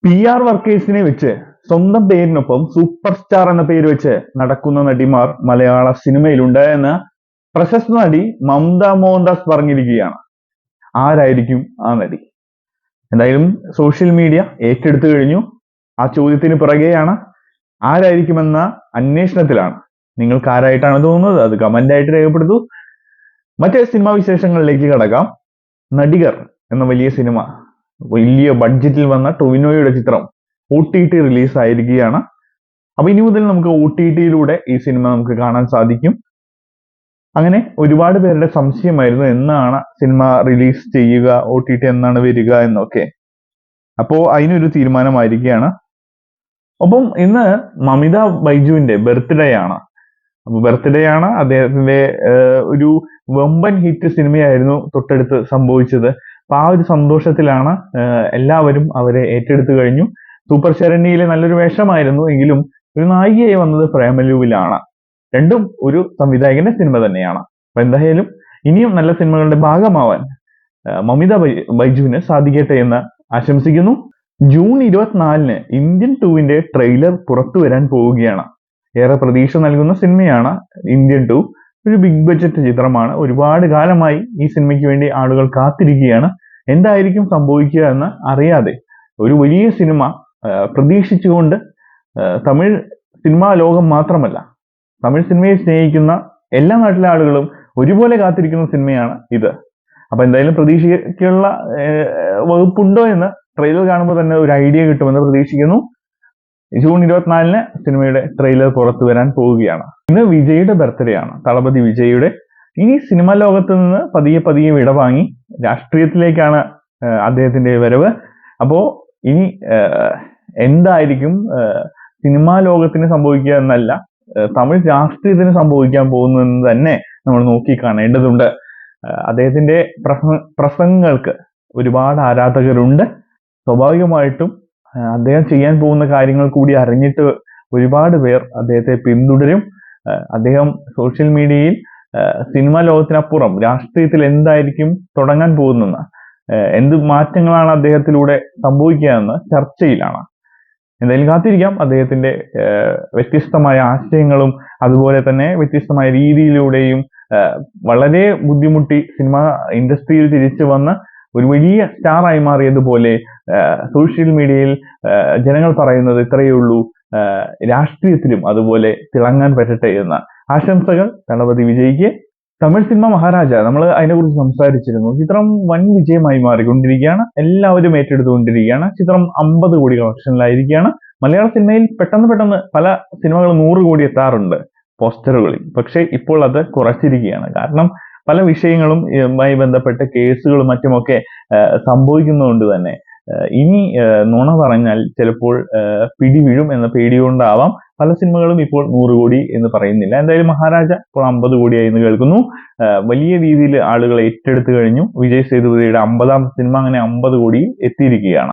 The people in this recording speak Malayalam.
PR വർക്കേഴ്സിനെ വെച്ച് സ്വന്തം പേരിനൊപ്പം സൂപ്പർ സ്റ്റാർ എന്ന പേര് വെച്ച് നടക്കുന്ന നടിമാർ മലയാള സിനിമയിലുണ്ട് എന്ന് പ്രശസ്ത നടി മമത മോഹൻദാസ് പറഞ്ഞിരിക്കുകയാണ്. ആരായിരിക്കും ആ നടി? എന്തായാലും സോഷ്യൽ മീഡിയ ഏറ്റെടുത്തു കഴിഞ്ഞു. ആ ചോദ്യത്തിന് പിറകെയാണ്, ആരായിരിക്കുമെന്ന അന്വേഷണത്തിലാണ്. നിങ്ങൾക്ക് ആരായിട്ടാണ് തോന്നുന്നത്? അത് കമന്റ് ആയിട്ട് രേഖപ്പെടുത്തൂ. മറ്റ് സിനിമാ വിശേഷങ്ങളിലേക്ക് കടക്കാം. നടികർ എന്ന വലിയ സിനിമ, വലിയ ബഡ്ജറ്റിൽ വന്ന ടൊവിനോയുടെ ചിത്രം OTT റിലീസ് ആയിരിക്കുകയാണ്. അപ്പൊ ഇനി മുതൽ നമുക്ക് OTT-യിലൂടെ ഈ സിനിമ നമുക്ക് കാണാൻ സാധിക്കും. അങ്ങനെ ഒരുപാട് പേരുടെ സംശയമായിരുന്നു, എന്നാണ് സിനിമ റിലീസ് ചെയ്യുക, OTT എന്നാണ് വരിക എന്നൊക്കെ. അപ്പോ അതിനൊരു തീരുമാനമായിരിക്കുകയാണ്. ഒപ്പം ഇന്ന് മമിത ബൈജുവിന്റെ ബർത്ത്ഡേ ആണ്. അപ്പൊ ബർത്ത്ഡേ ആണ്. അദ്ദേഹത്തിന്റെ ഒരു വമ്പൻ ഹിറ്റ് സിനിമയായിരുന്നു തൊട്ടടുത്ത് സംഭവിച്ചത്. അപ്പൊ ആ ഒരു സന്തോഷത്തിലാണ് എല്ലാവരും അവരെ ഏറ്റെടുത്തു കഴിഞ്ഞു. സൂപ്പർ ശരണ്യയിലെ നല്ലൊരു വേഷമായിരുന്നു എങ്കിലും ഒരു നായികയായി വന്നത് പ്രേമലുവിലാണ്. രണ്ടും ഒരു സംവിധായകന്റെ സിനിമ തന്നെയാണ്. അപ്പൊ എന്തായാലും ഇനിയും നല്ല സിനിമകളുടെ ഭാഗമാവാൻ മമിത ബൈജുവിന് സാധിക്കട്ടെ എന്ന് ആശംസിക്കുന്നു. ജൂൺ 24-ന് ഇന്ത്യൻ 2-ന്റെ ട്രെയിലർ പുറത്തു വരാൻ പോവുകയാണ്. ഏറെ പ്രതീക്ഷ നൽകുന്ന സിനിമയാണ് ഇന്ത്യൻ 2. ഒരു ബിഗ് ബഡ്ജറ്റ് ചിത്രമാണ്. ഒരുപാട് കാലമായി ഈ സിനിമയ്ക്ക് വേണ്ടി ആളുകൾ കാത്തിരിക്കുകയാണ്. എന്തായിരിക്കും സംഭവിക്കുക എന്ന് അറിയാതെ ഒരു വലിയ സിനിമ പ്രതീക്ഷിച്ചുകൊണ്ട് തമിഴ് സിനിമാ ലോകം മാത്രമല്ല, തമിഴ് സിനിമയെ സ്നേഹിക്കുന്ന എല്ലാ നാട്ടിലെ ആളുകളും ഒരുപോലെ കാത്തിരിക്കുന്ന സിനിമയാണ് ഇത്. അപ്പൊ എന്തായാലും പ്രതീക്ഷയ്ക്കുള്ള വകുപ്പുണ്ടോ എന്ന് ട്രെയിലർ കാണുമ്പോൾ തന്നെ ഒരു ഐഡിയ കിട്ടുമെന്ന് പ്രതീക്ഷിക്കുന്നു. ജൂൺ 24-ന് സിനിമയുടെ ട്രെയിലർ പുറത്തു വരാൻ പോവുകയാണ്. ഇന്ന് വിജയുടെ ബർത്ത്ഡേ ആണ്, തളപതി വിജയുടെ. ഈ സിനിമാ ലോകത്ത് നിന്ന് പതിയെ വിടവാങ്ങി രാഷ്ട്രീയത്തിലേക്കാണ് അദ്ദേഹത്തിന്റെ വരവ്. അപ്പോ ഇനി എന്തായിരിക്കും സിനിമാ ലോകത്തിന് സംഭവിക്കുക എന്നല്ല, തമിഴ് രാഷ്ട്രീയത്തിന് സംഭവിക്കാൻ പോകുന്നതെന്ന് തന്നെ നമ്മൾ നോക്കി കാണേണ്ടതുണ്ട്. അദ്ദേഹത്തിന്റെ പ്രസംഗങ്ങൾക്ക് ഒരുപാട് ആരാധകരുണ്ട്. സ്വാഭാവികമായിട്ടും അദ്ദേഹം ചെയ്യാൻ പോകുന്ന കാര്യങ്ങൾ കൂടി അറിഞ്ഞിട്ട് ഒരുപാട് പേർ അദ്ദേഹത്തെ പിന്തുടരും. അദ്ദേഹം സോഷ്യൽ മീഡിയയിൽ സിനിമാ ലോകത്തിനപ്പുറം രാഷ്ട്രീയത്തിൽ എന്തായിരിക്കും തുടങ്ങാൻ പോകുന്നത്, എന്ത് മാറ്റങ്ങളാണ് അദ്ദേഹത്തിലൂടെ സംഭവിക്കുക എന്ന് ചർച്ചയിലാണ്. എന്തായാലും കാത്തിരിക്കാം. അദ്ദേഹത്തിന്റെ വ്യത്യസ്തമായ ആശയങ്ങളും അതുപോലെ തന്നെ വ്യത്യസ്തമായ രീതിയിലൂടെയും വളരെ ബുദ്ധിമുട്ടി സിനിമ ഇൻഡസ്ട്രിയിൽ തിരിച്ചു വന്ന് ഒരു വലിയ സ്റ്റാറായി മാറിയതുപോലെ സോഷ്യൽ മീഡിയയിൽ ജനങ്ങൾ പറയുന്നത് ഇത്രയേ ഉള്ളൂ, രാഷ്ട്രീയത്തിലും അതുപോലെ തിളങ്ങാൻ പറ്റട്ടെ എന്ന ആശംസകൾ തളപതി വിജയ്ക്ക്. തമിഴ് സിനിമ മഹാരാജ, നമ്മൾ അതിനെക്കുറിച്ച് സംസാരിച്ചിരുന്നു. ചിത്രം വൻ വിജയമായി മാറിക്കൊണ്ടിരിക്കുകയാണ്. എല്ലാവരും ഏറ്റെടുത്തുകൊണ്ടിരിക്കുകയാണ്. ചിത്രം 50 കോടി കളക്ഷനിലായിരിക്കുകയാണ്. മലയാള സിനിമയിൽ പെട്ടെന്ന് പല സിനിമകളും 100 കോടി എത്താറുണ്ട് പോസ്റ്ററുകളിൽ. പക്ഷെ ഇപ്പോൾ അത് കുറച്ചിരിക്കുകയാണ്. കാരണം പല വിഷയങ്ങളുമായി ബന്ധപ്പെട്ട കേസുകളും മറ്റുമൊക്കെ സംഭവിക്കുന്നതുകൊണ്ട് തന്നെ ഇനി നുണ പറഞ്ഞാൽ ചിലപ്പോൾ പിടി വീഴും എന്ന പേടികൊണ്ടാവാം പല സിനിമകളും ഇപ്പോൾ 100 കോടി എന്ന് പറയുന്നില്ല. എന്തായാലും മഹാരാജ ഇപ്പോൾ 50 കോടിയായി എന്ന് കേൾക്കുന്നു. വലിയ രീതിയിൽ ആളുകൾ ഏറ്റെടുത്തു കഴിഞ്ഞു. വിജയ് സേതുപതിയുടെ 50-ാം സിനിമ അങ്ങനെ 50 കോടി എത്തിയിരിക്കുകയാണ്.